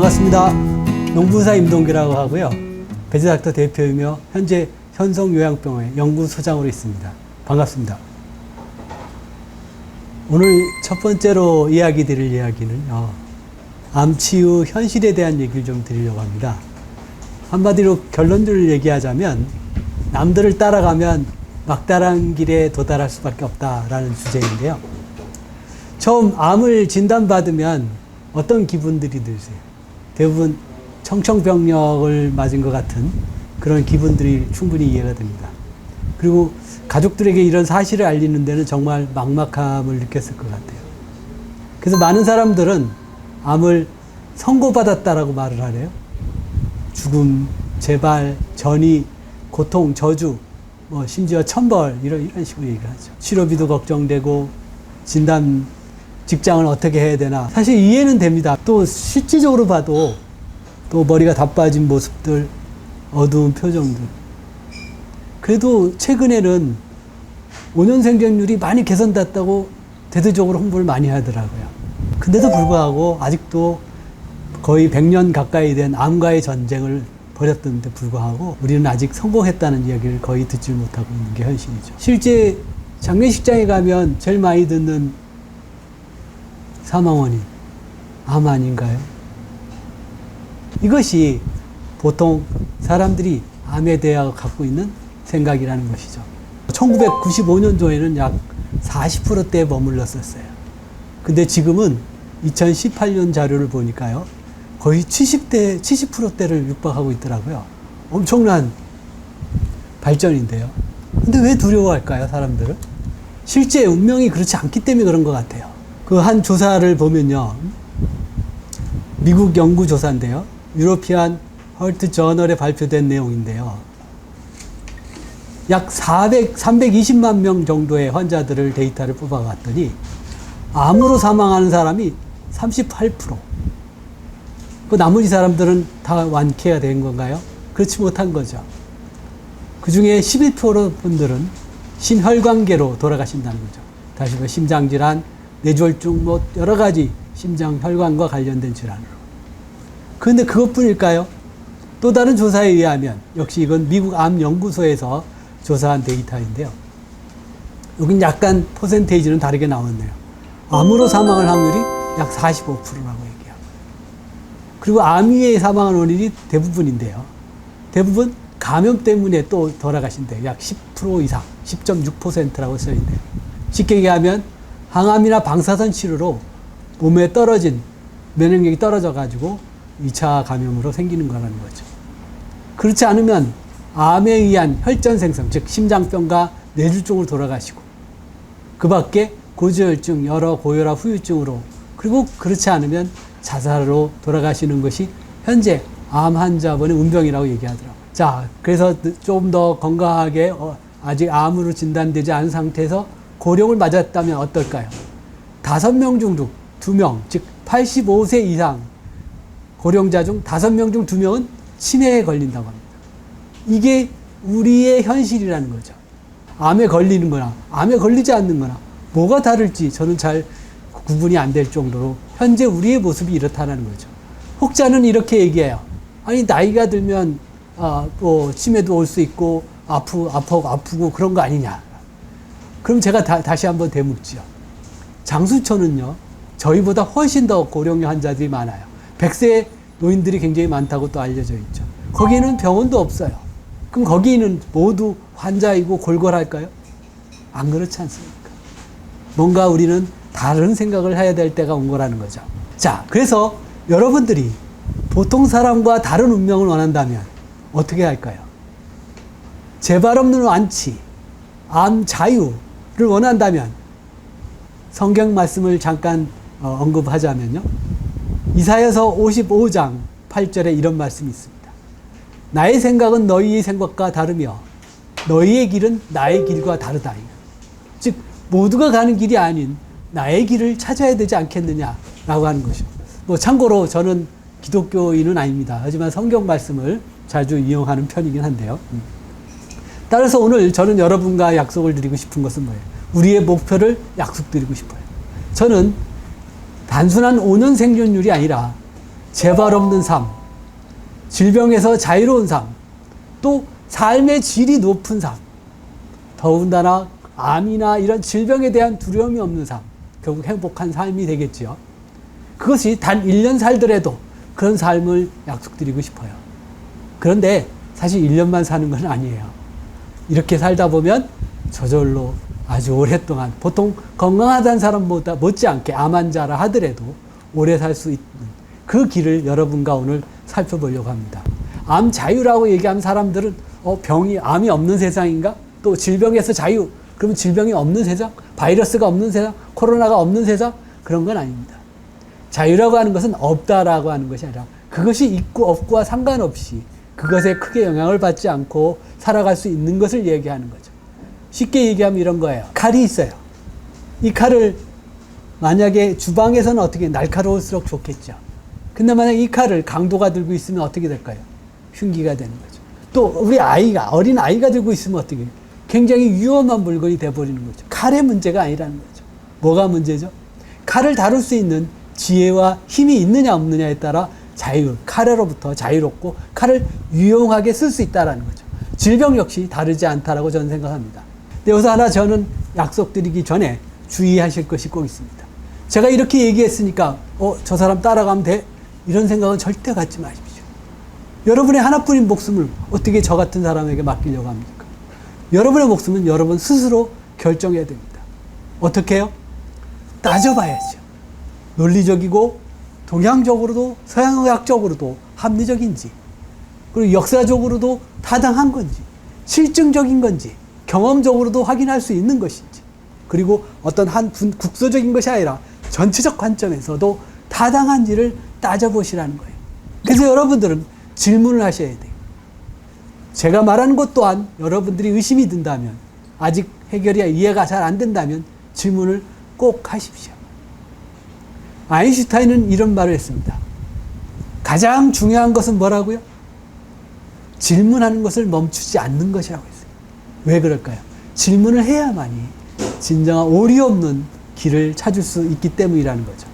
반갑습니다. 농부사 임동규라고 하고요. 베지닥터 대표이며 현재 현성요양병원의 연구소장으로 있습니다. 반갑습니다. 오늘 첫 번째로 이야기 드릴 이야기는요, 암치유 현실에 대한 얘기를 좀 드리려고 합니다. 한마디로 결론들을 얘기하자면 남들을 따라가면 막다른 길에 도달할 수밖에 없다라는 주제인데요. 처음 암을 진단받으면 어떤 기분들이 드세요? 대부분 청천벽력을 맞은 것 같은 그런 기분들이 충분히 이해가 됩니다. 그리고 가족들에게 이런 사실을 알리는 데는 정말 막막함을 느꼈을 것 같아요. 그래서 많은 사람들은 암을 선고받았다라고 말을 하래요. 죽음, 재발, 전이, 고통, 저주, 심지어 천벌 이런 식으로 얘기를 하죠. 치료비도 걱정되고 진단 직장을 어떻게 해야 되나. 사실 이해는 됩니다. 또 실질적으로 봐도 또 머리가 다 빠진 모습들, 어두운 표정들. 그래도 최근에는 5년 생존율이 많이 개선됐다고 대대적으로 홍보를 많이 하더라고요. 근데도 불구하고 아직도 거의 100년 가까이 된 암과의 전쟁을 벌였던데 불구하고 우리는 아직 성공했다는 이야기를 거의 듣지 못하고 있는 게 현실이죠. 실제 장례식장에 가면 제일 많이 듣는 사망 원인, 암 아닌가요? 이것이 보통 사람들이 암에 대하여 갖고 있는 생각이라는 것이죠. 1995년도에는 약 40%대에 머물렀었어요. 근데 지금은 2018년 자료를 보니까요, 거의 70%대를 육박하고 있더라고요. 엄청난 발전인데요. 근데 왜 두려워할까요, 사람들은? 실제 운명이 그렇지 않기 때문에 그런 것 같아요. 그 한 조사를 보면요, 미국 연구 조사인데요, 유로피안 헐트 저널에 발표된 내용인데요, 약 320만 명 정도의 환자들을 데이터를 뽑아봤더니 암으로 사망하는 사람이 38%. 그 나머지 사람들은 다 완쾌가 된 건가요? 그렇지 못한 거죠. 그 중에 11% 분들은 심혈관계로 돌아가신다는 거죠. 다시 말해 심장질환, 뇌졸중, 여러 가지 심장 혈관과 관련된 질환으로. 그런데 그것뿐일까요? 또 다른 조사에 의하면, 역시 이건 미국 암연구소에서 조사한 데이터인데요, 여긴 약간 퍼센테이지는 다르게 나왔네요. 암으로 사망할 확률이 약 45%라고 얘기하고, 그리고 암 이외에 사망한 원인이 대부분인데요, 대부분 감염 때문에 또 돌아가신대요. 약 10% 이상, 10.6%라고 써있네요. 쉽게 얘기하면 항암이나 방사선 치료로 몸에 떨어진 면역력이 떨어져가지고 2차 감염으로 생기는 거라는 거죠. 그렇지 않으면 암에 의한 혈전 생성, 즉 심장병과 뇌졸중으로 돌아가시고, 그 밖에 고지혈증, 여러 고혈압, 후유증으로, 그리고 그렇지 않으면 자살로 돌아가시는 것이 현재 암 환자분의 운명이라고 얘기하더라고요. 자, 그래서 좀 더 건강하게 아직 암으로 진단되지 않은 상태에서 고령을 맞았다면 어떨까요? 5명 중 2명, 즉 85세 이상 고령자 중 5명 중 2명은 치매에 걸린다고 합니다. 이게 우리의 현실이라는 거죠. 암에 걸리는 거나 암에 걸리지 않는 거나 뭐가 다를지 저는 잘 구분이 안 될 정도로 현재 우리의 모습이 이렇다는 거죠. 혹자는 이렇게 얘기해요. 아니, 나이가 들면 치매도 올 수 있고 아프고 그런 거 아니냐. 그럼 제가 다시 한번 되묻지요. 장수초는요, 저희보다 훨씬 더 고령화 환자들이 많아요. 100세 노인들이 굉장히 많다고 또 알려져 있죠. 거기에는 병원도 없어요. 그럼 거기는 모두 환자이고 골골할까요? 안 그렇지 않습니까? 뭔가 우리는 다른 생각을 해야 될 때가 온 거라는 거죠. 자, 그래서 여러분들이 보통 사람과 다른 운명을 원한다면 어떻게 할까요? 재발 없는 완치, 암 자유를 원한다면 성경 말씀을 잠깐 언급하자면요, 이사야서 55장 8절에 이런 말씀이 있습니다. 나의 생각은 너희의 생각과 다르며 너희의 길은 나의 길과 다르다. 즉 모두가 가는 길이 아닌 나의 길을 찾아야 되지 않겠느냐라고 하는 것이죠. 참고로 저는 기독교인은 아닙니다. 하지만 성경 말씀을 자주 이용하는 편이긴 한데요. 따라서 오늘 저는 여러분과 약속을 드리고 싶은 것은 뭐예요? 우리의 목표를 약속드리고 싶어요. 저는 단순한 5년 생존율이 아니라 재발 없는 삶, 질병에서 자유로운 삶, 또 삶의 질이 높은 삶, 더군다나 암이나 이런 질병에 대한 두려움이 없는 삶, 결국 행복한 삶이 되겠지요. 그것이 단 1년 살더라도 그런 삶을 약속드리고 싶어요. 그런데 사실 1년만 사는 건 아니에요. 이렇게 살다 보면 저절로 아주 오랫동안, 보통 건강하다는 사람보다 못지않게 암 환자라 하더라도 오래 살 수 있는 그 길을 여러분과 오늘 살펴보려고 합니다. 암 자유라고 얘기하는 사람들은 암이 없는 세상인가? 또 질병에서 자유, 그러면 질병이 없는 세상? 바이러스가 없는 세상? 코로나가 없는 세상? 그런 건 아닙니다. 자유라고 하는 것은 없다라고 하는 것이 아니라 그것이 있고 없고와 상관없이 그것에 크게 영향을 받지 않고 살아갈 수 있는 것을 얘기하는 거죠. 쉽게 얘기하면 이런 거예요. 칼이 있어요. 이 칼을 만약에 주방에서는 어떻게 날카로울수록 좋겠죠. 근데 만약 이 칼을 강도가 들고 있으면 어떻게 될까요? 흉기가 되는 거죠. 또 우리 어린 아이가 들고 있으면 어떻게 해요? 굉장히 위험한 물건이 돼버리는 거죠. 칼의 문제가 아니라는 거죠. 뭐가 문제죠? 칼을 다룰 수 있는 지혜와 힘이 있느냐 없느냐에 따라 칼로부터 자유롭고 칼을 유용하게 쓸 수 있다는 거죠. 질병 역시 다르지 않다라고 저는 생각합니다. 근데 여기서 하나 저는 약속드리기 전에 주의하실 것이 꼭 있습니다. 제가 이렇게 얘기했으니까 저 사람 따라가면 돼? 이런 생각은 절대 갖지 마십시오. 여러분의 하나뿐인 목숨을 어떻게 저 같은 사람에게 맡기려고 합니까? 여러분의 목숨은 여러분 스스로 결정해야 됩니다. 어떻게 해요? 따져봐야죠. 논리적이고 동양적으로도 서양의학적으로도 합리적인지, 그리고 역사적으로도 타당한 건지, 실증적인 건지, 경험적으로도 확인할 수 있는 것인지, 그리고 어떤 한 국소적인 것이 아니라 전체적 관점에서도 타당한지를 따져보시라는 거예요. 그래서 여러분들은 질문을 하셔야 돼요. 제가 말하는 것 또한 여러분들이 의심이 든다면, 아직 해결이 이해가 잘 안 된다면 질문을 꼭 하십시오. 아인슈타인은 이런 말을 했습니다. 가장 중요한 것은 뭐라고요? 질문하는 것을 멈추지 않는 것이라고 했어요. 왜 그럴까요? 질문을 해야만이 진정한 오리 없는 길을 찾을 수 있기 때문이라는 거죠.